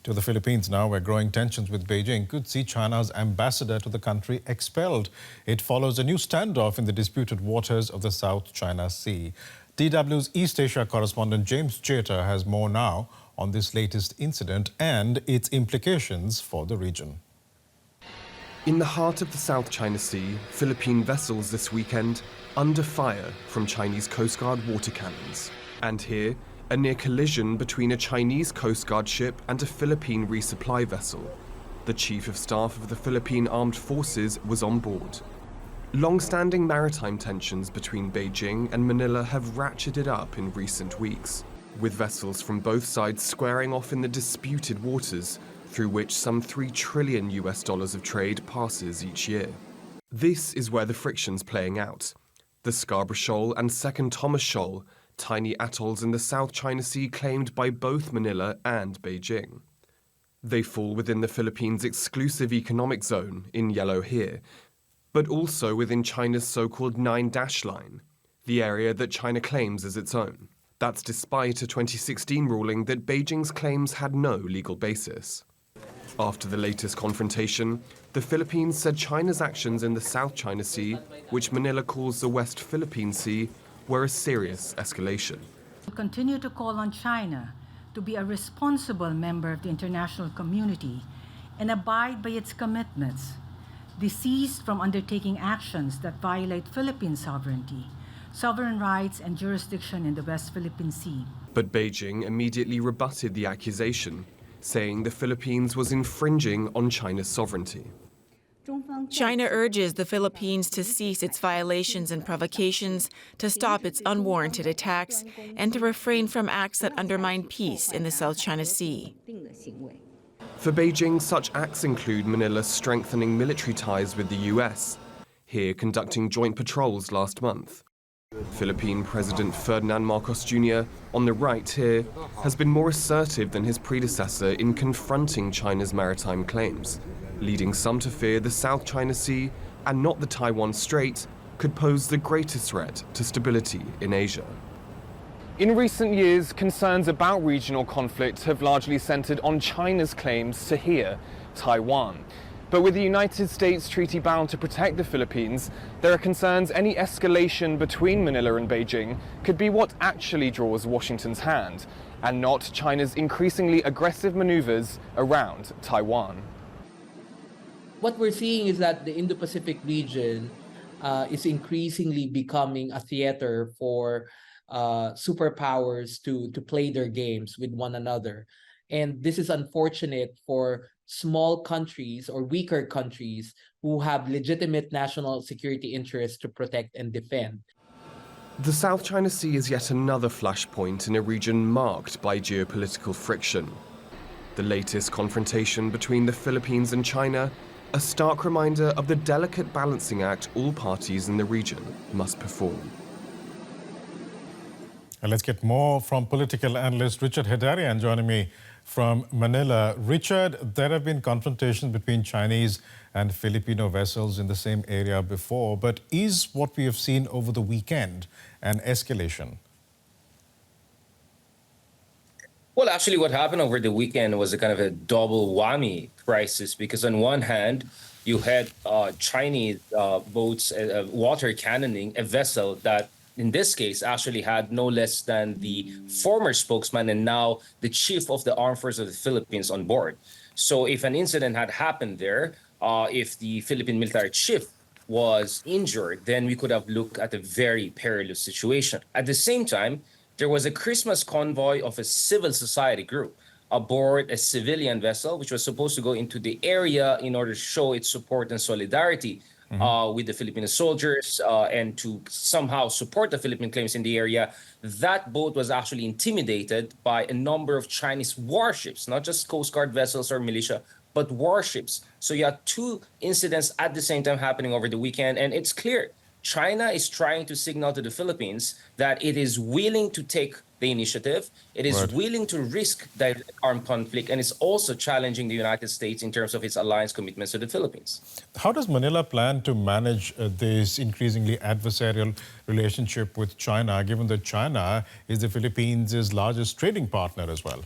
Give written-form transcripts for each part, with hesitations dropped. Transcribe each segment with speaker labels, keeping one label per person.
Speaker 1: To the Philippines now, where growing tensions with Beijing could see China's ambassador to the country expelled. It follows a new standoff in the disputed waters of the South China Sea. DW's East Asia correspondent James Jeter has more now on this latest incident and its implications for the region.
Speaker 2: In the heart of the South China Sea, Philippine vessels this weekend under fire from Chinese Coast Guard water cannons. And here, a near collision between a Chinese Coast Guard ship and a Philippine resupply vessel. The Chief of Staff of the Philippine Armed Forces was on board. Long-standing maritime tensions between Beijing and Manila have ratcheted up in recent weeks, with vessels from both sides squaring off in the disputed waters, through which some $3 trillion of trade passes each year. This is where the friction's playing out. The Scarborough Shoal and Second Thomas Shoal, tiny atolls in the South China Sea claimed by both Manila and Beijing. They fall within the Philippines' exclusive economic zone, in yellow here, but also within China's so-called 9-dash line, the area that China claims as its own. That's despite a 2016 ruling that Beijing's claims had no legal basis. After the latest confrontation, the Philippines said China's actions in the South China Sea, which Manila calls the West Philippine Sea, were a serious escalation.
Speaker 3: We continue to call on China to be a responsible member of the international community and abide by its commitments, desist from undertaking actions that violate Philippine sovereignty, sovereign rights and jurisdiction in the West Philippine Sea.
Speaker 2: But Beijing immediately rebutted the accusation, saying the Philippines was infringing on China's sovereignty.
Speaker 4: China urges the Philippines to cease its violations and provocations, to stop its unwarranted attacks, and to refrain from acts that undermine peace in the South China Sea.
Speaker 2: For Beijing, such acts include Manila strengthening military ties with the US, here conducting joint patrols last month. Philippine President Ferdinand Marcos Jr., on the right here, has been more assertive than his predecessor in confronting China's maritime claims, leading some to fear the South China Sea, and not the Taiwan Strait, could pose the greatest threat to stability in Asia. In recent years, concerns about regional conflict have largely centered on China's claims to here, Taiwan. But with the United States treaty bound to protect the Philippines, there are concerns any escalation between Manila and Beijing could be what actually draws Washington's hand, and not China's increasingly aggressive maneuvers around Taiwan.
Speaker 5: What we're seeing is that the Indo-Pacific region is increasingly becoming a theater for superpowers to play their games with one another. And this is unfortunate for small countries or weaker countries who have legitimate national security interests to protect and defend.
Speaker 2: The South China Sea is yet another flashpoint in a region marked by geopolitical friction. The latest confrontation between the Philippines and China, a stark reminder of the delicate balancing act all parties in the region must perform.
Speaker 1: And let's get more from political analyst Richard Hedarian joining me from Manila. Richard, there have been confrontations between Chinese and Filipino vessels in the same area before, but is what we have seen over the weekend an escalation?
Speaker 6: Well, actually, what happened over the weekend was a kind of a double whammy crisis, because on one hand, you had Chinese boats water cannoning a vessel that, in this case, actually had no less than the former spokesman and now the chief of the Armed Forces of the Philippines on board. So if an incident had happened there, if the Philippine military chief was injured, then we could have looked at a very perilous situation. At the same time, there was a Christmas convoy of a civil society group aboard a civilian vessel, which was supposed to go into the area in order to show its support and solidarity with the Filipino soldiers and to somehow support the Philippine claims in the area. That boat was actually intimidated by a number of Chinese warships, not just Coast Guard vessels or militia, but warships. So you had two incidents at the same time happening over the weekend, and it's clear China is trying to signal to the Philippines that it is willing to take the initiative, it is willing to risk direct armed conflict, and it's also challenging the United States in terms of its alliance commitments to the Philippines.
Speaker 1: How does Manila plan to manage this increasingly adversarial relationship with China, given that China is the Philippines' largest trading partner as well?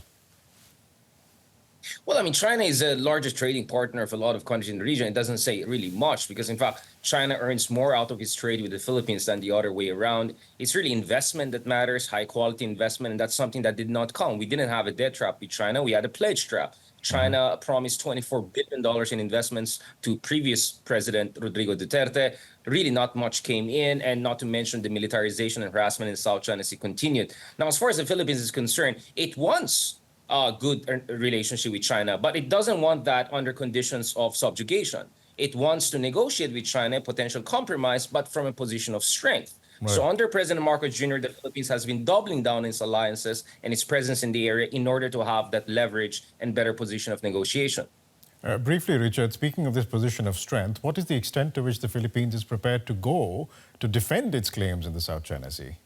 Speaker 6: Well, I mean, China is the largest trading partner of a lot of countries in the region. It doesn't say really much because, in fact, China earns more out of its trade with the Philippines than the other way around. It's really investment that matters, high quality investment, and that's something that did not come. We didn't have a debt trap with China. We had a pledge trap. China promised $24 billion in investments to previous President Rodrigo Duterte. Really not much came in, and not to mention the militarization and harassment in South China Sea continued. Now, as far as the Philippines is concerned, it wants a good relationship with China, but it doesn't want that under conditions of subjugation. It wants to negotiate with China, a potential compromise, but from a position of strength. So
Speaker 1: Right.
Speaker 6: under President Marcos Jr., the Philippines has been doubling down its alliances and its presence in the area in order to have that leverage and better position of negotiation.
Speaker 1: Briefly, Richard, speaking of this position of strength, what is the extent to which the Philippines is prepared to go to defend its claims in the South China Sea?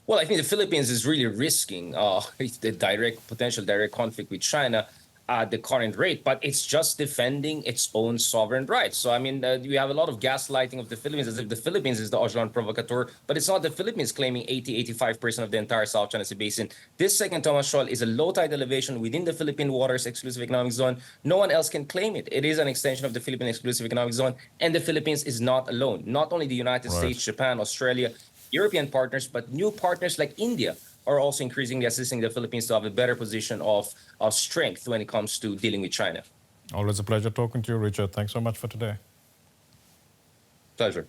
Speaker 6: Well, I think the Philippines is really risking the potential direct conflict with China at the current rate, but it's just defending its own sovereign rights. So, I mean, we have a lot of gaslighting of the Philippines as if the Philippines is the Ocean provocateur, but it's not the Philippines claiming 85% of the entire South China Sea basin. This second Thomas Shoal is a low tide elevation within the Philippine waters exclusive economic zone. No one else can claim it. It is an extension of the Philippine exclusive economic zone, and the Philippines is not alone. Not only the United
Speaker 1: Right.
Speaker 6: States, Japan, Australia, European partners, but new partners like India are also increasingly assisting the Philippines to have a better position of strength when it comes to dealing with China.
Speaker 1: Always a pleasure talking to you, Richard. Thanks so much for today.
Speaker 6: Pleasure.